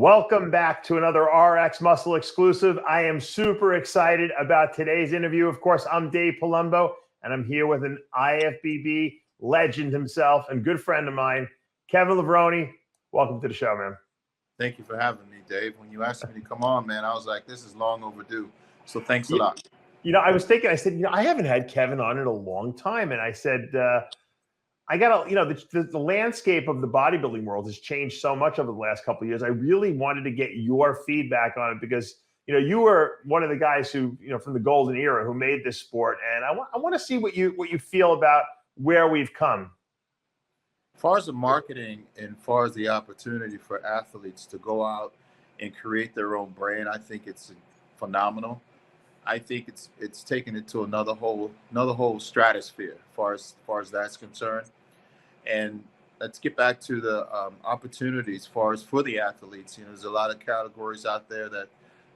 Welcome back to another RX Muscle exclusive. I am super excited about today's interview. Of course, I'm Dave Palumbo, and I'm here with an IFBB legend himself and good friend of mine, Kevin Levrone. Welcome to the show, man. Thank you for having me, Dave. When you asked me to come on, man, I was like, this is long overdue. So thanks a lot. You know, I was thinking, I said, I haven't had Kevin on in a long time. And I said, I got to, the landscape of the bodybuilding world has changed so much over the last couple of years. I really wanted to get your feedback on it because, you were one of the guys who, from the golden era who made this sport. And I want to see what you feel about where we've come. As far as the marketing and as far as the opportunity for athletes to go out and create their own brand, I think it's phenomenal. I think it's taken it to another whole stratosphere as far as that's concerned. And let's get back to the opportunities as far as for the athletes. There's a lot of categories out there that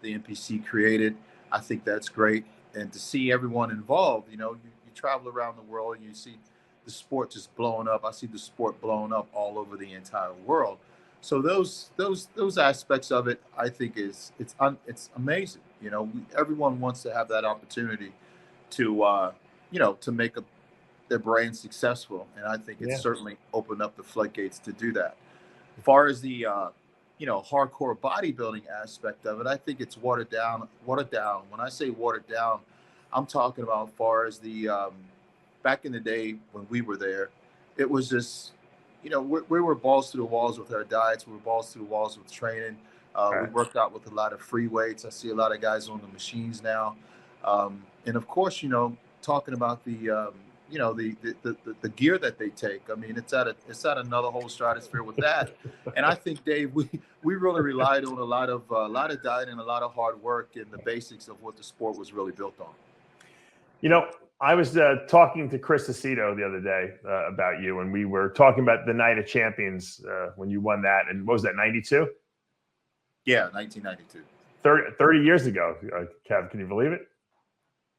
the NPC created. I think that's great. And to see everyone involved, you travel around the world and you see the sport just blowing up. I see the sport blowing up all over the entire world. So those aspects of it, I think it's amazing. Everyone wants to have that opportunity to to make their brand successful, and I think it's certainly opened up the floodgates to do that. As far as the hardcore bodybuilding aspect of it, I think it's watered down. When I say watered down, I'm talking about as far as the back in the day when we were there, it was just we were balls to the walls with our diets. We were balls to the walls with training. We worked out with a lot of free weights. I see a lot of guys on the machines now. And of course, talking about the gear that they take. I mean, it's at another whole stratosphere with that. And I think, Dave, we really relied on a lot of diet and a lot of hard work and the basics of what the sport was really built on. I was talking to Chris Aceto the other day about you, and we were talking about the Night of Champions when you won that. And what was that, 92? Yeah, 1992. 30 years ago, Kev. Can you believe it?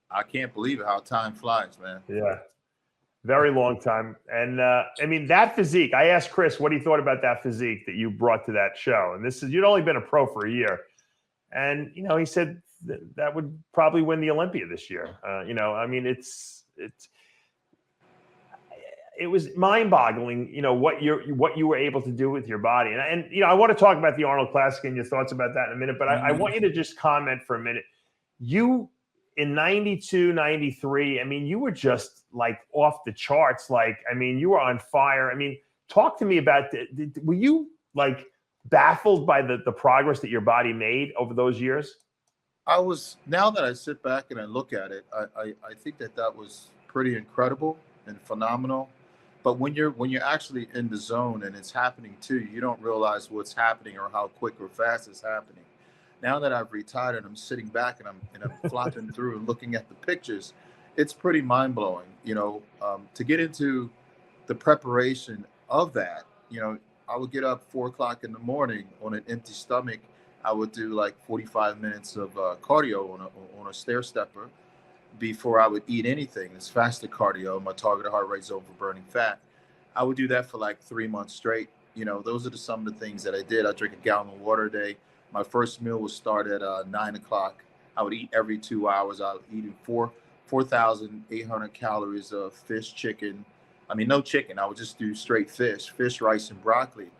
I can't believe it, how time flies, man. Yeah, very long time. And I mean, that physique, I asked Chris what he thought about that physique that you brought to that show. And you'd only been a pro for a year. And, he said that would probably win the Olympia this year. I mean, it was mind-boggling, what you were able to do with your body. And I want to talk about the Arnold Classic and your thoughts about that in a minute, but I want you to just comment for a minute. You, in 92, 93, I mean, you were just like off the charts. Like, I mean, you were on fire. I mean, talk to me about, were you like baffled by the progress that your body made over those years? Now that I sit back and I look at it, I think that was pretty incredible and phenomenal. But when you're actually in the zone and it's happening to you, you don't realize what's happening or how quick or fast it's happening. Now that I've retired and I'm sitting back and I'm flopping through and looking at the pictures, it's pretty mind blowing. To get into the preparation of that, I would get up 4 o'clock in the morning on an empty stomach. I would do like 45 minutes of cardio on a stair stepper before I would eat anything. It's fasted cardio. My target heart rate zone for burning fat. I would do that for like 3 months straight. Those are some of the things that I did. I drink a gallon of water a day. My first meal would start at 9 o'clock. I would eat every 2 hours. I would eat 4,800 calories of fish, chicken. I mean, no chicken. I would just do straight fish, rice, and broccoli.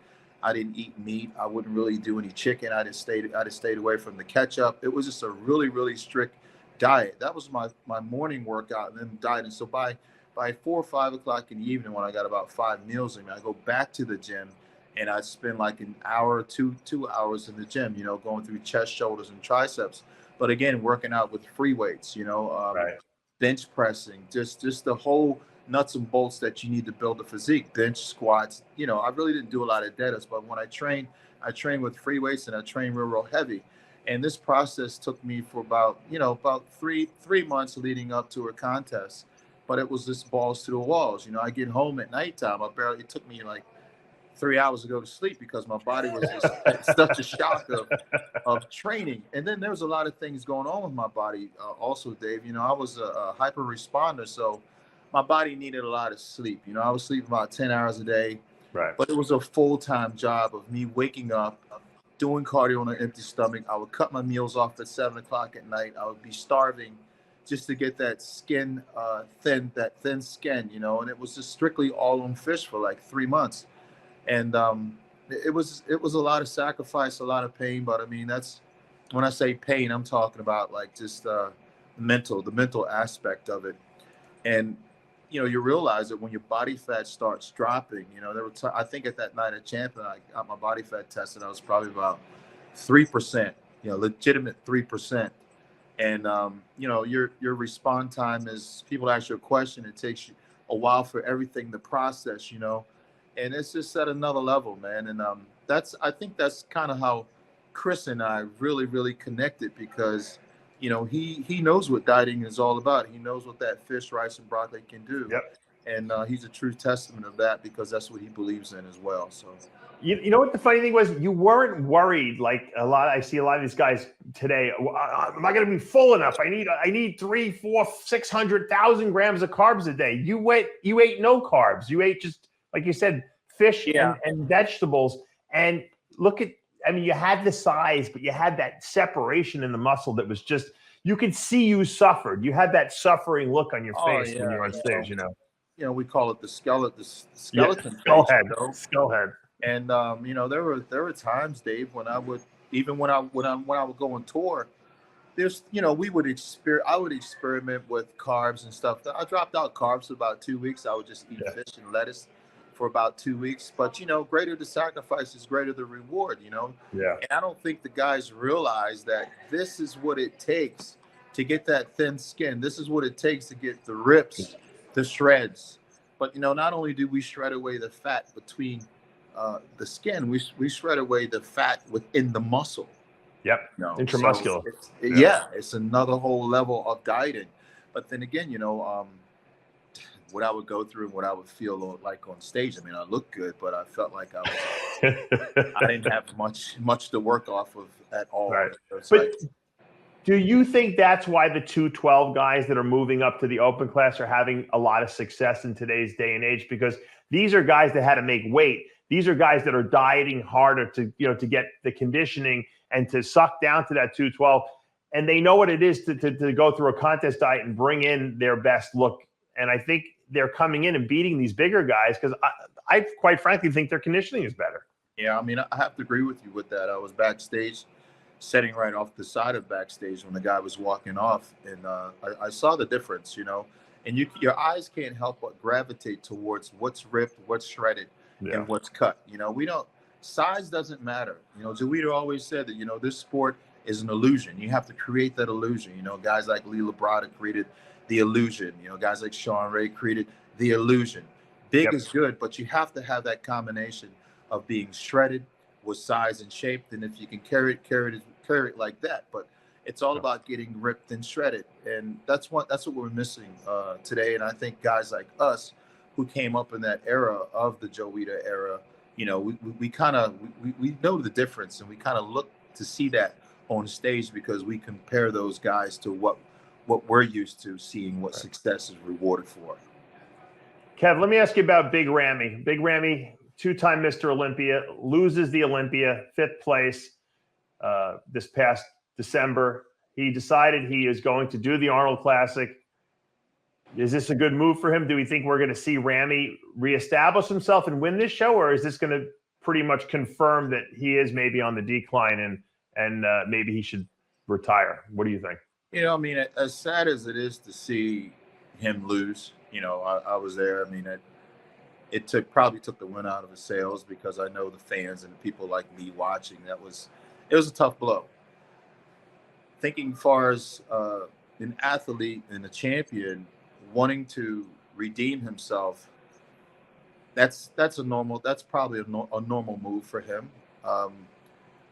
I didn't eat meat. I wouldn't really do any chicken. I just stayed away from the ketchup. It was just a really, really strict diet. That was my morning workout and then diet. And so by 4 or 5 o'clock in the evening, when I got about 5 meals in me, I go back to the gym and I spend like an hour or 2 hours in the gym, going through chest, shoulders, and triceps. But again, working out with free weights, bench pressing, just the whole nuts and bolts that you need to build a physique, bench, squats. I really didn't do a lot of deadlifts, but when I trained with free weights and I trained real heavy. And this process took me for about three months leading up to a contest. But it was just balls to the walls. I get home at nighttime. It took me like 3 hours to go to sleep because my body was just such a shock of training. And then there was a lot of things going on with my body also, Dave. I was a hyper responder, so my body needed a lot of sleep. I was sleeping about 10 hours a day. Right. But it was a full-time job of me waking up, doing cardio on an empty stomach. I would cut my meals off at 7 o'clock at night. I would be starving just to get that skin that thin skin, you know, and it was just strictly all on fish for like 3 months. And it was a lot of sacrifice, a lot of pain. But I mean, that's when I say pain, I'm talking about like just the mental aspect of it. And you know, you realize that when your body fat starts dropping, you know, I think at that night at Champion, I got my body fat tested. I was probably about 3%, you know, legitimate 3%. And you know, your response time is, people ask you a question, it takes you a while for everything to process, you know, and it's just at another level, man. And I think that's kind of how Chris and I really connected, because you know, he knows what dieting is all about. He knows what that fish, rice, and broccoli can do. Yep. And he's a true testament of that, because that's what he believes in as well. So, you know what the funny thing was? You weren't worried like I see a lot of these guys today. Am I going to be full enough? I need 300, 400, 600,000 grams of carbs a day. You ate no carbs. You ate just, like you said, fish and vegetables. And I mean, you had the size, but you had that separation in the muscle that was just, you could see you suffered. You had that suffering look on your face when you're on stage, you know. You know, we call it the skeleton skull face, head. You know? Skull head. And you know, there were times, Dave, when I would, even when I would go on tour, there's, you know, I would experiment with carbs and stuff. I dropped out carbs for about 2 weeks. I would just eat fish and lettuce for about 2 weeks. But you know, greater the sacrifice is greater the reward, you know. Yeah. And I don't think the guys realize that this is what it takes to get that thin skin. This is what it takes to get the rips, the shreds. But you know, not only do we shred away the fat between the skin, we shred away the fat within the muscle. Yep. You know? Intramuscular. So it's another whole level of dieting. But then again, you know, what I would go through and what I would feel like on stage. I mean, I looked good, but I felt like I didn't have much to work off of at all. Right. But do you think that's why the 212 guys that are moving up to the open class are having a lot of success in today's day and age? Because these are guys that had to make weight. These are guys that are dieting harder to get the conditioning and to suck down to that 212. And they know what it is to go through a contest diet and bring in their best look. And I think they're coming in and beating these bigger guys, because I quite frankly think their conditioning is better. Yeah, I mean, I have to agree with you with that. I was backstage, sitting right off the side of backstage when the guy was walking off, and I saw the difference, you know. And your eyes can't help but gravitate towards what's ripped, what's shredded, and what's cut. You know, size doesn't matter. You know, Zuita always said that, you know, this sport is an illusion. You have to create that illusion. You know, guys like Lee Labrada created the illusion. You know, guys like Sean Ray created the illusion. Big is good, but you have to have that combination of being shredded with size and shape. And if you can carry it like that. But it's all about getting ripped and shredded, and that's what we're missing today. And I think guys like us, who came up in that era of the Joita era, you know, we know the difference, and we kind of look to see that on stage, because we compare those guys to what we're used to seeing, what success is rewarded for. Kev, let me ask you about Big Ramy. Big Ramy, two-time Mr. Olympia, loses the Olympia, 5th place this past December. He decided he is going to do the Arnold Classic. Is this a good move for him? Do we think we're going to see Ramy reestablish himself and win this show, or is this going to pretty much confirm that he is maybe on the decline and maybe he should retire? What do you think? You know, I mean, as sad as it is to see him lose, you know, I was there. I mean, it probably took the wind out of his sails, because I know the fans and the people like me watching. It was a tough blow. Thinking far as an athlete and a champion wanting to redeem himself, that's probably a normal move for him.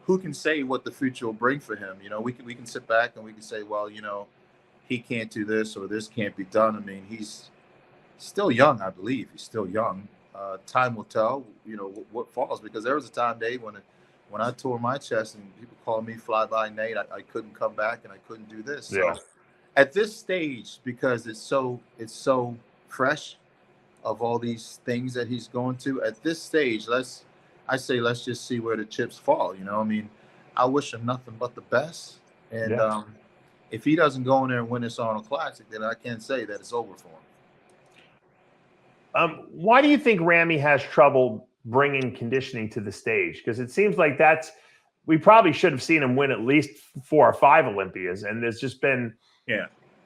Who can say what the future will bring for him? You know, we can sit back and we can say, well, you know, he can't do this or this can't be done. I mean, he's still young, I believe. He's still young. Time will tell, you know, what falls, because there was a time, Dave, when I tore my chest and people called me Fly By Nate, I couldn't come back and I couldn't do this. Yeah. So at this stage, because it's so fresh of all these things that he's going to, at this stage, let's just see where the chips fall. You know, I mean, I wish him nothing but the best. And Yeah. if he doesn't go in there and win this Arnold Classic, then I can't say that it's over for him. Why do you think Ramy has trouble bringing conditioning to the stage? Because it seems like we probably should have seen him win at least 4 or 5 Olympias, and there's just been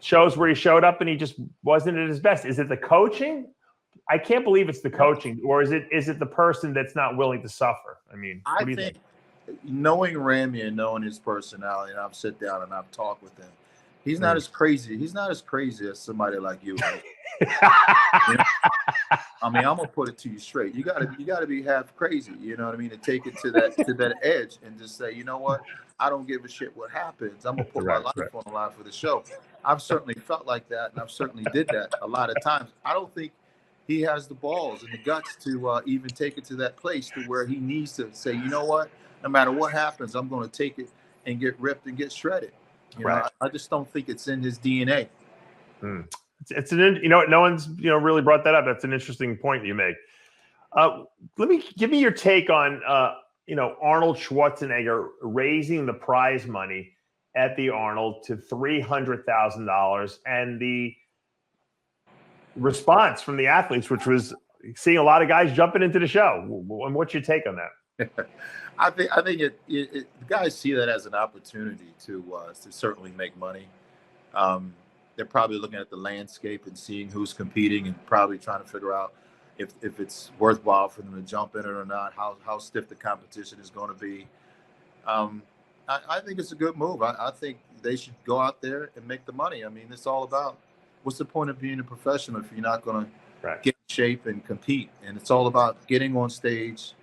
shows where he showed up and he just wasn't at his best. Is it the coaching? I can't believe it's the coaching, or is it the person that's not willing to suffer? I mean, what do you think? Knowing Ramy and knowing his personality, and I've sit down and I've talked with him, he's not as crazy. He's not as crazy as somebody like you. You know? I mean, I'm gonna put it to you straight. You gotta be half crazy. You know what I mean? To take it to that edge and just say, you know what? I don't give a shit what happens. I'm gonna put my life on the line for the show. I've certainly felt like that, and I've certainly did that a lot of times. I don't think he has the balls and the guts to even take it to that place to where he needs to say, you know what? No matter what happens, I'm going to take it and get ripped and get shredded. You know, I just don't think it's in his DNA. It's an, you know, no one's, really brought that up. That's an interesting point that you make. Give me your take on, Arnold Schwarzenegger raising the prize money at the Arnold to $300,000 and the response from the athletes, which was seeing a lot of guys jumping into the show. And what's your take on that? I think the guys see that as an opportunity to certainly make money. They're probably looking at the landscape and seeing who's competing and probably trying to figure out if it's worthwhile for them to jump in it or not, how stiff the competition is going to be. I think it's a good move. I think they should go out there and make the money. I mean, it's all about, what's the point of being a professional if you're not going to get in shape and compete? And it's all about getting on stage,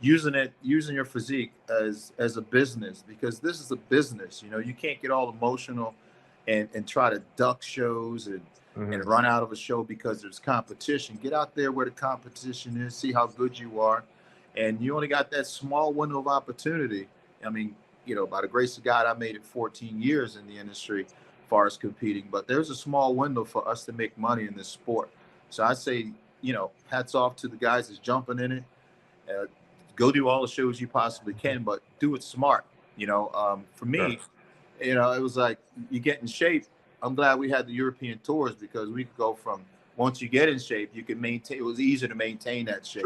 using your physique as a business, because this is a business. You can't get all emotional and try to duck shows and run out of a show because there's competition. Get out there where the competition is, see how good you are. And you only got that small window of opportunity. I mean, by the grace of God, I made it 14 years in the industry as far as competing, but there's a small window for us to make money in this sport. So I say, hats off to the guys that's jumping in it. Go do all the shows you possibly can, but do it smart. For me, it was like, you get in shape. I'm glad we had the European tours, because we could go from, once you get in shape, you can maintain. It was easier to maintain that shape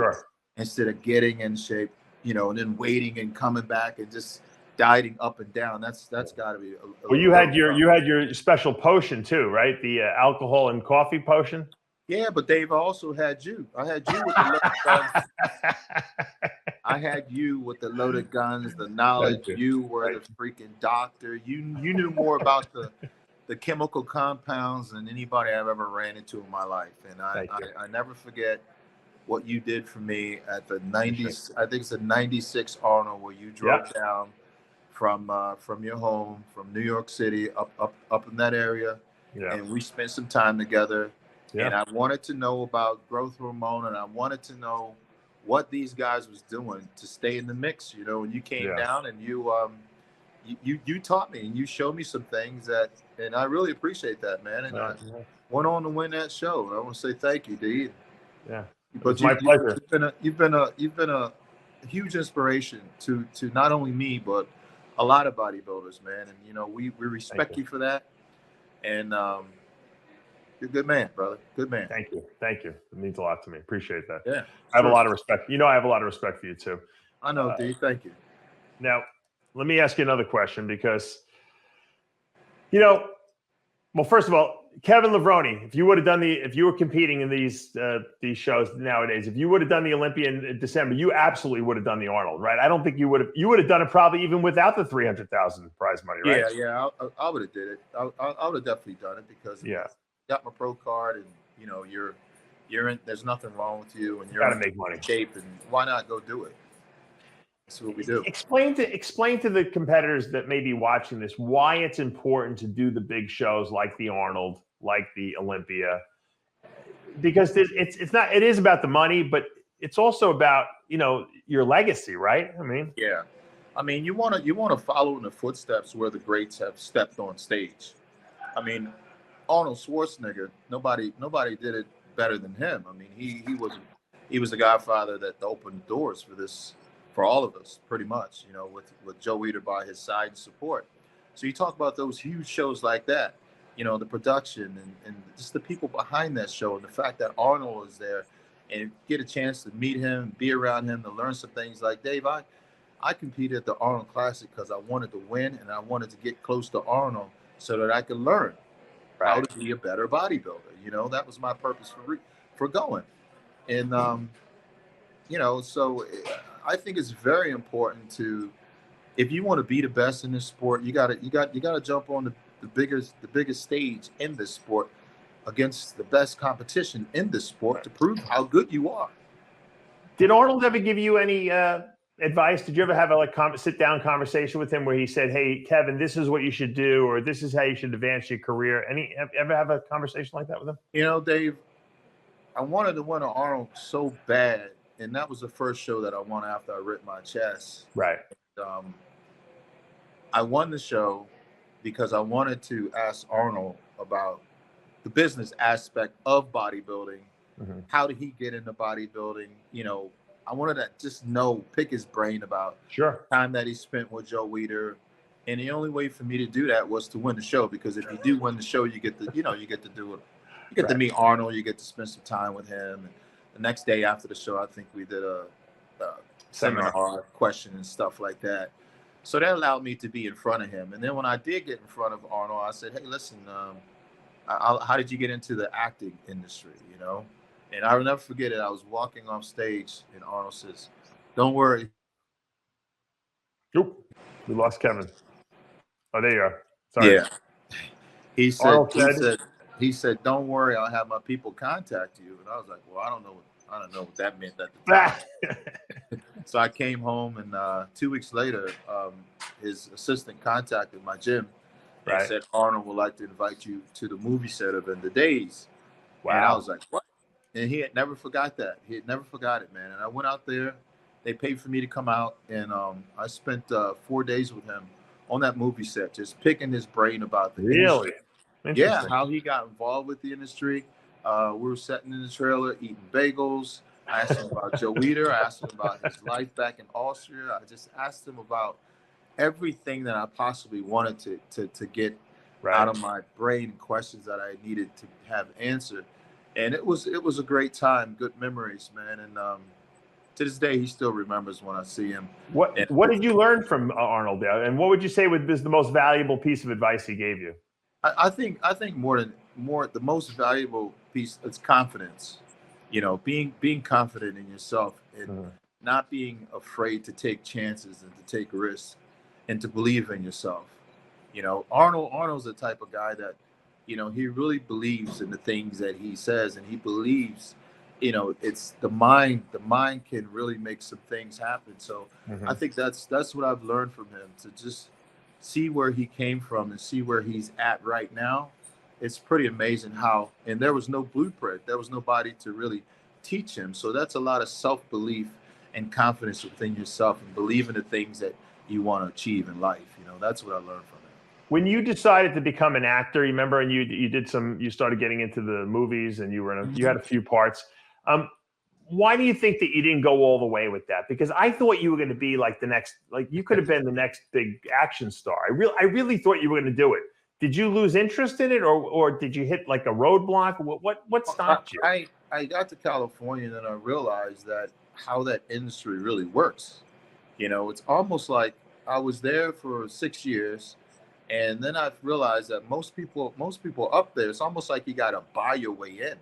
instead of getting in shape, and then waiting and coming back and just dieting up and down. That's got to be. Well, you had your special potion too, right? The alcohol and coffee potion. Yeah, but Dave, I also had you. I had you with the loaded guns. I had you with the loaded guns, the knowledge. You were the freaking doctor. You knew more about the chemical compounds than anybody I've ever ran into in my life. And I never forget what you did for me at the 90s. I think it's the 96 Arnold, where you drove down from your home, from New York City, up in that area. Yeah. And we spent some time together. Yeah. And I wanted to know about growth hormone, and I wanted to know what these guys was doing to stay in the mix. And you came down and you taught me and you showed me some things and I really appreciate that, man. And I went on to win that show. And I want to say thank you, D. Yeah, but it's my pleasure. You've been a huge inspiration to not only me but a lot of bodybuilders, man. And we respect you for that. And you're a good man, brother. Good man. Thank you. It means a lot to me. Appreciate that. Yeah, I have a lot of respect. I have a lot of respect for you too. I know, D. Thank you. Now, let me ask you another question, because, well, first of all, Kevin Levrone, if you were competing in these shows nowadays, if you would have done the Olympia in December, you absolutely would have done the Arnold, right? I don't think you would have done it probably even without the $300,000 prize money, right? Yeah. I would have did it. I would have definitely done it, because got my pro card, and you're in. There's nothing wrong with you, and you're gotta make money. Shape, and why not go do it? That's what we do. Explain to the competitors that may be watching this why it's important to do the big shows like the Arnold, like the Olympia, because it is about the money, but it's also about your legacy, right? I mean, you want to follow in the footsteps where the greats have stepped on stage. I mean, Arnold Schwarzenegger, nobody did it better than him. I mean, he was the godfather that opened doors for this for all of us, pretty much, you know, with Joe Weider by his side and support. So you talk about those huge shows like that, you know, the production and just the people behind that show, and the fact that Arnold is there, and get a chance to meet him, be around him, to learn some things. Like, Dave, I competed at the Arnold Classic because I wanted to win, and I wanted to get close to Arnold so that I could learn how Right. to be a better bodybuilder. You know, that was my purpose for going. And you know, so I think it's very important to, if you want to be the best in this sport, you gotta jump on the biggest stage in this sport against the best competition in this sport to prove how good you are. Did Arnold ever give you any advice? Did you ever have a sit down conversation with him where he said, "Hey, Kevin, this is what you should do, or this is how you should advance your career"? Ever have a conversation like that with him? You know, Dave, I wanted to win an Arnold so bad, and that was the first show that I won after I ripped my chest. Right. Um, I won the show because I wanted to ask Arnold about the business aspect of bodybuilding. Mm-hmm. How did he get into bodybuilding? You know, I wanted to just pick his brain about Sure. the time that he spent with Joe Weider. And the only way for me to do that was to win the show, because if you do win the show, you get to do it. You get to meet Arnold, you get to spend some time with him. And the next day after the show, I think we did a seminar question and stuff like that. So that allowed me to be in front of him. And then when I did get in front of Arnold, I said, "Hey, listen, how did you get into the acting industry?" You know, and I'll never forget it. I was walking off stage, and Arnold says, "Don't worry." Oop, we lost Kevin. Oh, there you are. Sorry. Yeah. He said, "Don't worry, I'll have my people contact you." And I was like, "Well, I don't know what that meant at the time." So I came home, and 2 weeks later, his assistant contacted my gym and said, "Arnold would like to invite you to the movie set of In the Days." Wow. And I was like, "What?" And he had never forgot that. He had never forgot it, man. And I went out there. They paid for me to come out, and I spent 4 days with him on that movie set, just picking his brain about the industry. Yeah, how he got involved with the industry. We were sitting in the trailer eating bagels. I asked him about Joe Weider. I asked him about his life back in Austria. I just asked him about everything that I possibly wanted to get out of my brain, and questions that I needed to have answered. And it was a great time, good memories, man. And to this day, he still remembers when I see him. What did you learn from Arnold? And what would you say was the most valuable piece of advice he gave you? I think the most valuable piece is confidence. You know, being confident in yourself, and not being afraid to take chances and to take risks, and to believe in yourself. You know, Arnold's the type of guy that, you know, he really believes in the things that he says, and he believes, you know, it's the mind can really make some things happen. So I think that's what I've learned from him, to just see where he came from and see where he's at right now. It's pretty amazing how, and there was no blueprint. There was nobody to really teach him. So that's a lot of self-belief and confidence within yourself, and believing the things that you want to achieve in life. You know, that's what I learned from him. When you decided to become an actor, you remember, and you started getting into the movies, and you had a few parts. Why do you think that you didn't go all the way with that? Because I thought you were going to be like you could have been the next big action star. I really thought you were going to do it. Did you lose interest in it, or did you hit like a roadblock? What stopped you? I got to California, and I realized that how that industry really works. You know, it's almost like I was there for 6 years, and then I realized that most people up there, it's almost like you got to buy your way in.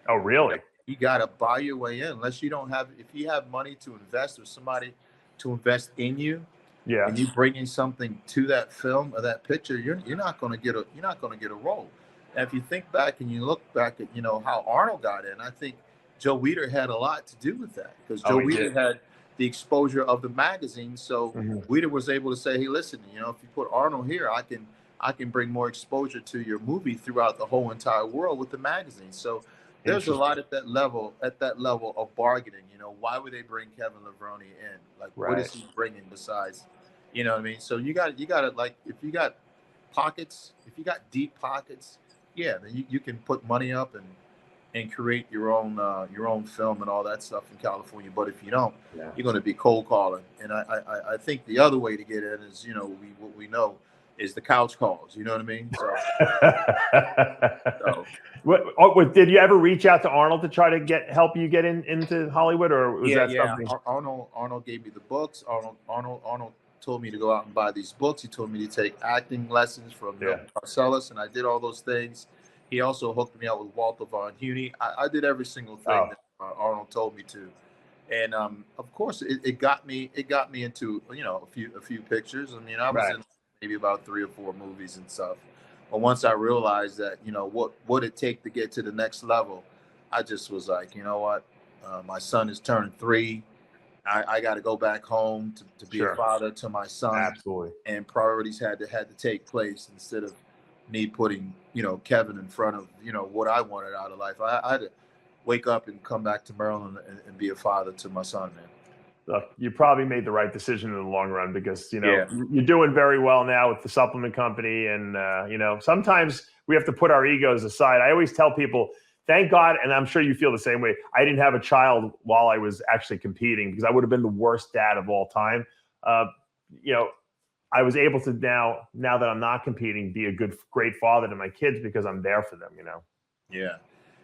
Oh, really? You got to buy your way in, unless you don't have, if you have money to invest, or somebody to invest in you, and you bring in something to that film or that picture, you're not going to get a role. And if you think back and you look back at, you know, how Arnold got in, I think Joe Weider had a lot to do with that, because Joe Weider had the exposure of the magazine. So Weider was able to say, "Hey, listen, you know, if you put Arnold here, I can bring more exposure to your movie throughout the whole entire world with the magazine." So there's a lot at that level of bargaining. You know, why would they bring Kevin Levrone in? Like, what is he bringing besides, you know what I mean? So you got to, like, if you got pockets, if you got deep pockets, then you can put money up and and create your own film and all that stuff in California. But if you don't, Yeah. you're going to be cold calling. And I think the other way to get in is, what we know is the couch calls. You know what I mean? So What did you ever reach out to Arnold to try to help you get into Hollywood, or was that something? Arnold gave me the books. Arnold told me to go out and buy these books. He told me to take acting lessons from Milton Marcellus, and I did all those things. He also hooked me up with Walter Von Huny. I did every single thing that Arnold told me to, and of course, it got me into a few pictures. I mean, I was in maybe about 3 or 4 movies and stuff. But once I realized that, what it take to get to the next level, I just was like, you know what, my son is turning 3. I got to go back home to be a father to my son. Absolutely. And priorities had to take place instead of me putting, Kevin in front of, what I wanted out of life. I had to wake up and come back to Maryland and be a father to my son, man. Look, you probably made the right decision in the long run because, you're doing very well now with the supplement company. And, sometimes we have to put our egos aside. I always tell people, thank God, and I'm sure you feel the same way, I didn't have a child while I was actually competing because I would have been the worst dad of all time. I was able to now that I'm not competing, be a great father to my kids because I'm there for them, Yeah.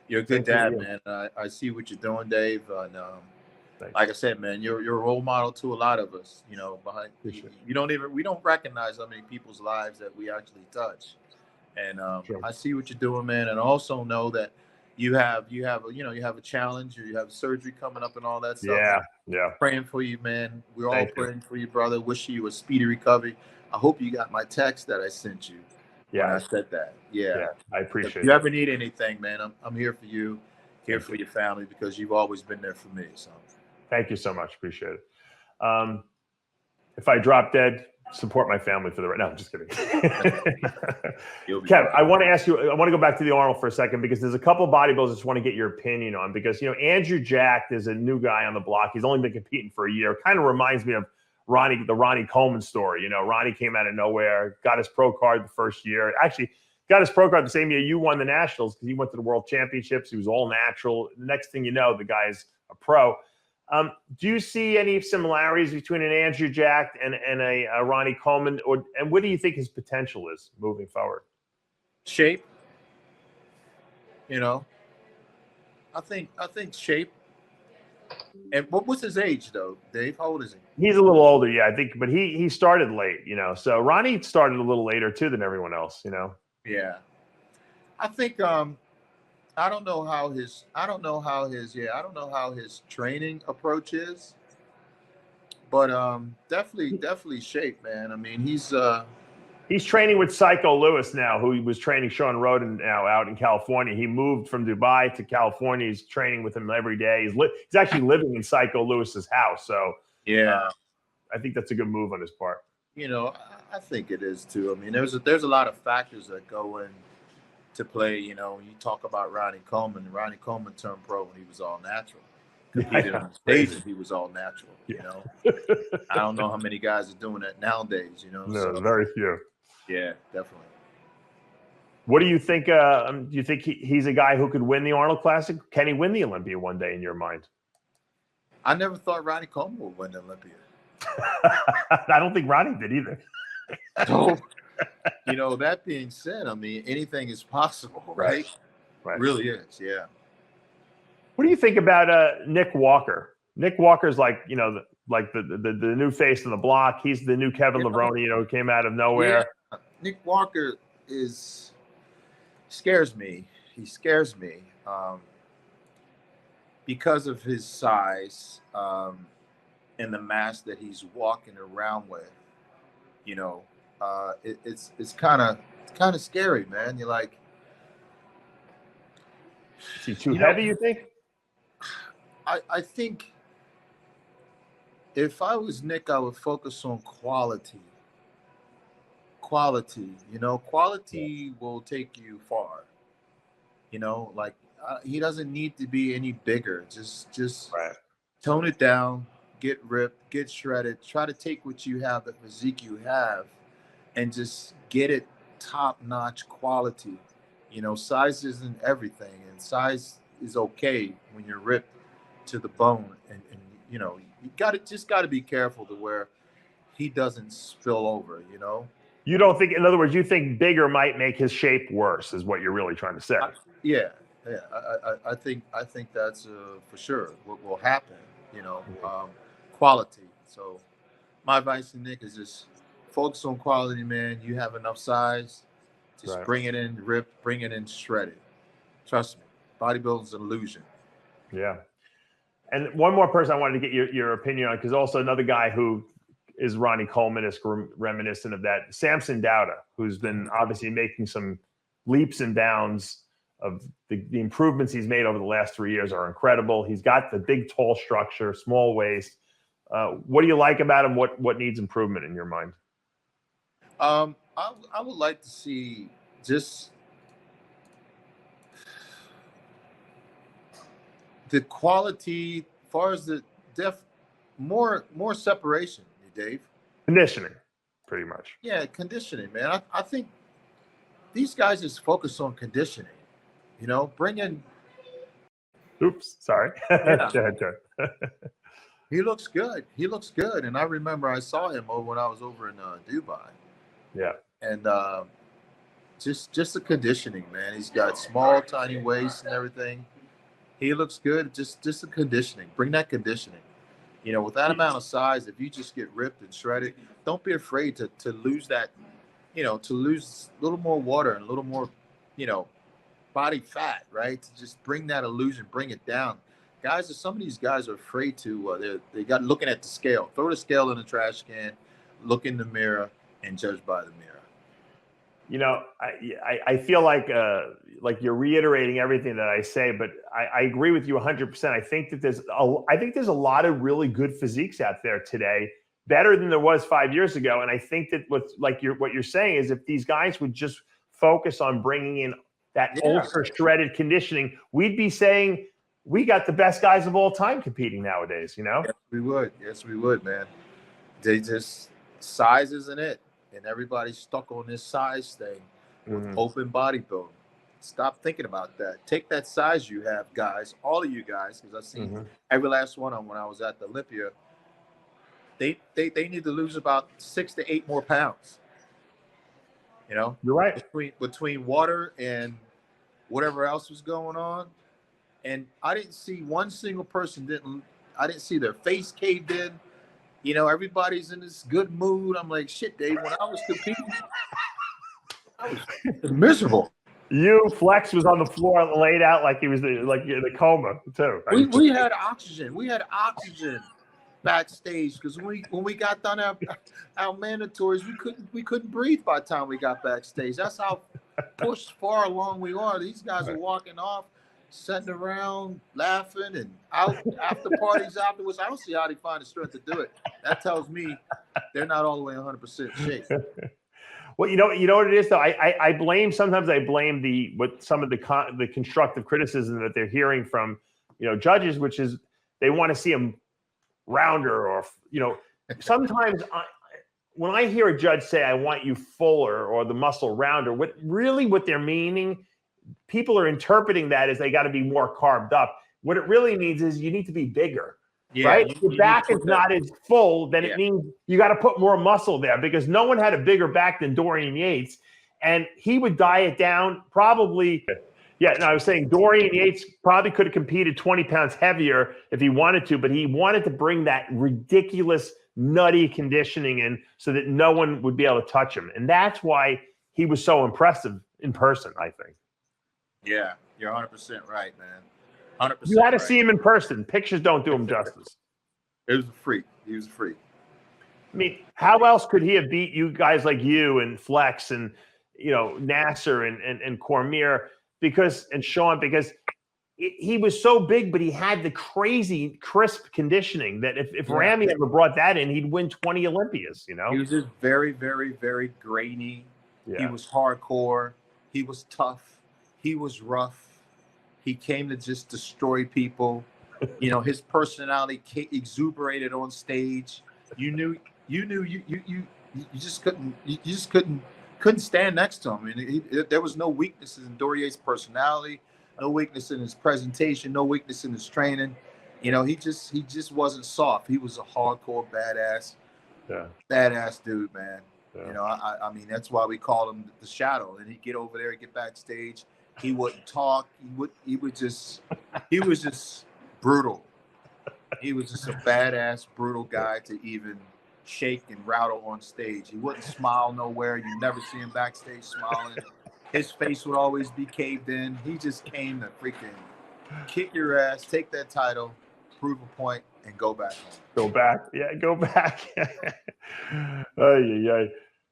You're a good dad, man. I see what you're doing, Dave. And, like I said, man, you're a role model to a lot of us, behind we don't recognize how many people's lives that we actually touch. And I see what you're doing, man. And also know that you have a challenge, or you have surgery coming up and all that stuff. Yeah. Praying for you, man. We're all praying for you, brother. Wishing you a speedy recovery. I hope you got my text that I sent you. When I said that. Yeah. I appreciate it. If you ever need anything, man, I'm here for you, here for your family, because you've always been there for me. So thank you so much. Appreciate it. If I drop dead, support my family for the right. No, I'm just kidding. Kev, I want to ask you, I want to go back to the Arnold for a second because there's a couple of bodybuilders I just want to get your opinion on because, Andrew Jack is a new guy on the block. He's only been competing for a year. Kind of reminds me of the Ronnie Coleman story. Ronnie came out of nowhere, got his pro card the first year. Actually, got his pro card the same year you won the Nationals because he went to the World Championships. He was all natural. The next thing you know, the guy's a pro. Do you see any similarities between an Andrew Jack and a Ronnie Coleman, and what do you think his potential is moving forward? Shape. I think shape. And what was his age though, Dave? How old is he? He's a little older, I think, but he started late, So Ronnie started a little later too than everyone else, Yeah. I think I don't know how his training approach is, but definitely shape, man. I mean, he's training with Psycho Lewis now, who was training Sean Roden now out in California. He moved from Dubai to California. He's training with him every day. He's actually living in Psycho Lewis's house. So I think that's a good move on his part. I think it is too. I mean, there's a lot of factors that go in to play. You talk about Ronnie Coleman. Ronnie Coleman turned pro when he was all natural. Competed on stage and he was all natural. I don't know how many guys are doing that nowadays. No, very few. Yeah, definitely. What do you think? Do you think he's a guy who could win the Arnold Classic? Can he win the Olympia one day in your mind? I never thought Ronnie Coleman would win the Olympia. I don't think Ronnie did either. So, that being said, I mean, anything is possible, right? Right. Really is, yeah. What do you think about Nick Walker? Nick Walker's like, the new face on the block. He's the new Kevin Levrone, who came out of nowhere. Yeah. Nick Walker scares me. He scares me because of his size and the mass that he's walking around with. It's kind of scary, man. You're like, is he too heavy? You think? I think if I was Nick, I would focus on quality. Quality will take you far. He doesn't need to be any bigger. Just tone it down, get ripped, get shredded. Try to take what you have, the physique you have, and just get it top-notch quality. Size isn't everything, and size is okay when you're ripped to the bone, and you know, you got to be careful to where he doesn't spill over. You know. You don't think, in other words, you think bigger might make his shape worse, is what you're really trying to say. Yeah. I think that's for sure what will happen. You know, quality. So my advice to Nick is just focus on quality, man. You have enough size, just bring it in ripped, bring it in shredded. Trust me, bodybuilding's an illusion. Yeah. And one more person I wanted to get your opinion on, because also another guy who is Ronnie Coleman is reminiscent of that. Samson Dowda, who's been obviously making some leaps and bounds of the improvements he's made over the last 3 years are incredible. He's got the big, tall structure, small waist. What do you like about him? What needs improvement in your mind? I would like to see just the quality, as far as the more separation, Dave. Conditioning, pretty much. Yeah, conditioning, man. I think these guys just focus on conditioning. You know, bring in. Oops, sorry. Yeah. Go ahead. He looks good. He looks good, and I remember I saw him when I was over in Dubai. Yeah. And just the conditioning, man. He's got small, tiny waist and everything. He looks good. Just the conditioning. Bring that conditioning. You know, with that amount of size, if you just get ripped and shredded, don't be afraid to lose that, you know, to lose a little more water and a little more, you know, body fat, right? To just bring that illusion, bring it down. Guys, some of these guys are afraid to, they got looking at the scale. Throw the scale in the trash can, look in the mirror, and judge by the mirror. You know, I feel like you're reiterating everything that I say, but I agree with you 100%. I think that there's a lot of really good physiques out there today, better than there was 5 years ago. And I think that what you're saying is if these guys would just focus on bringing in that ultra shredded conditioning, we'd be saying we got the best guys of all time competing nowadays. You know? Yes, we would, man. They just size isn't it. And everybody's stuck on this size thing with open bodybuilding. Stop thinking about that. Take that size you have, guys, all of you guys, because I've seen every last one of them when I was at the Olympia. They need to lose about 6 to 8 more pounds. You know, you're right. Between water and whatever else was going on, and I didn't see one single person I didn't see their face caved in. You know, everybody's in this good mood. I'm like, shit, Dave, when I was competing, I was miserable. Flex was on the floor laid out like he was in the coma too. We had oxygen. We had oxygen backstage because when we got done our mandatories, we couldn't breathe by the time we got backstage. That's how pushed far along we are. These guys are walking off, sitting around, laughing, and out after parties afterwards. I don't see how they find the strength to do it. That tells me they're not all the way 100% shape. Well, you know what it is though. I blame some of the constructive criticism that they're hearing from judges, which is they want to see them rounder or sometimes when I hear a judge say I want you fuller or the muscle rounder, what they're meaning, people are interpreting that as they got to be more carved up. What it really means is you need to be bigger. Yeah, right? If your back is not as full, then it means you got to put more muscle there because no one had a bigger back than Dorian Yates. And he would diet down probably. Yeah, no, I was saying Dorian Yates probably could have competed 20 pounds heavier if he wanted to, but he wanted to bring that ridiculous, nutty conditioning in so that no one would be able to touch him. And that's why he was so impressive in person, I think. Yeah, you're 100% right, man. 100%. You had to see him in person. Pictures don't do him justice. He was a freak. He was a freak. I mean, how else could he have beat you guys like you and Flex and Nasser and Cormier and Sean because he was so big, but he had the crazy crisp conditioning that if Ramy ever brought that in, he'd win 20 Olympias. He was just very, very, very grainy. Yeah. He was hardcore. He was tough. He was rough. He came to just destroy people. His personality exuberated on stage. You just couldn't stand next to him. I mean, there was no weaknesses in Dorier's personality, no weakness in his presentation, no weakness in his training. You know, he just wasn't soft. He was a hardcore badass dude, man. Yeah. You know, I mean, that's why we call him the Shadow. And he'd get over there, get backstage. He wouldn't talk. He was just brutal. He was just a badass, brutal guy to even shake and rattle on stage. He wouldn't smile nowhere. You never see him backstage smiling. His face would always be caved in. He just came to freaking kick your ass, take that title, prove a point, and go back home. Go back. Yeah, go back.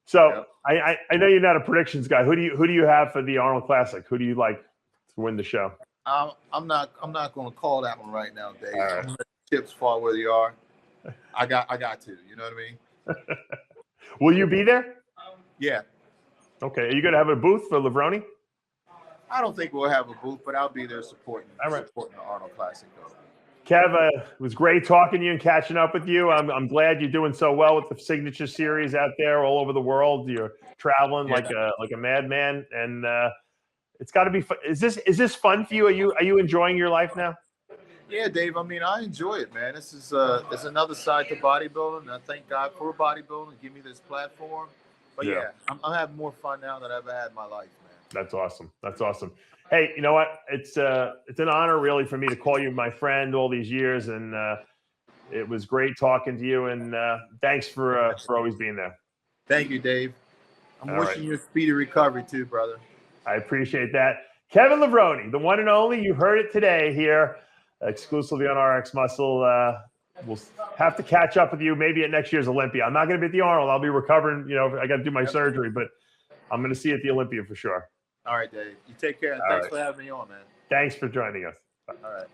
So I know you're not a predictions guy. Who do you have for the Arnold Classic? Who do you like to win the show? I'm not going to call that one right now, Dave. All right. I'm gonna let the chips fall where they are. I got to. You know what I mean? Will you be there? Yeah. Okay. Are you going to have a booth for Levrone? I don't think we'll have a booth, but I'll be there supporting the Arnold Classic. Kev, it was great talking to you and catching up with you. I'm glad you're doing so well with the signature series out there all over the world. You're traveling like a madman, and it's got to be fun. Is this fun for you? Are you enjoying your life now? Yeah, Dave. I mean, I enjoy it, man. This is it's another side to bodybuilding. And I thank God for bodybuilding. Give me this platform. But yeah, I'm having more fun now than I've ever had in my life, man. That's awesome. That's awesome. Hey, you know what? It's an honor really for me to call you my friend all these years, and it was great talking to you. And thanks for always being there. Thank you, Dave. I'm wishing you a speedy recovery too, brother. I appreciate that. Kevin Levrone, the one and only. You heard it today here, exclusively on RxMuscle. We'll have to catch up with you maybe at next year's Olympia. I'm not going to be at the Arnold. I'll be recovering. You know, I got to do my surgery, but I'm going to see you at the Olympia for sure. All right, Dave. You take care. And thanks for having me on, man. Thanks for joining us. All right.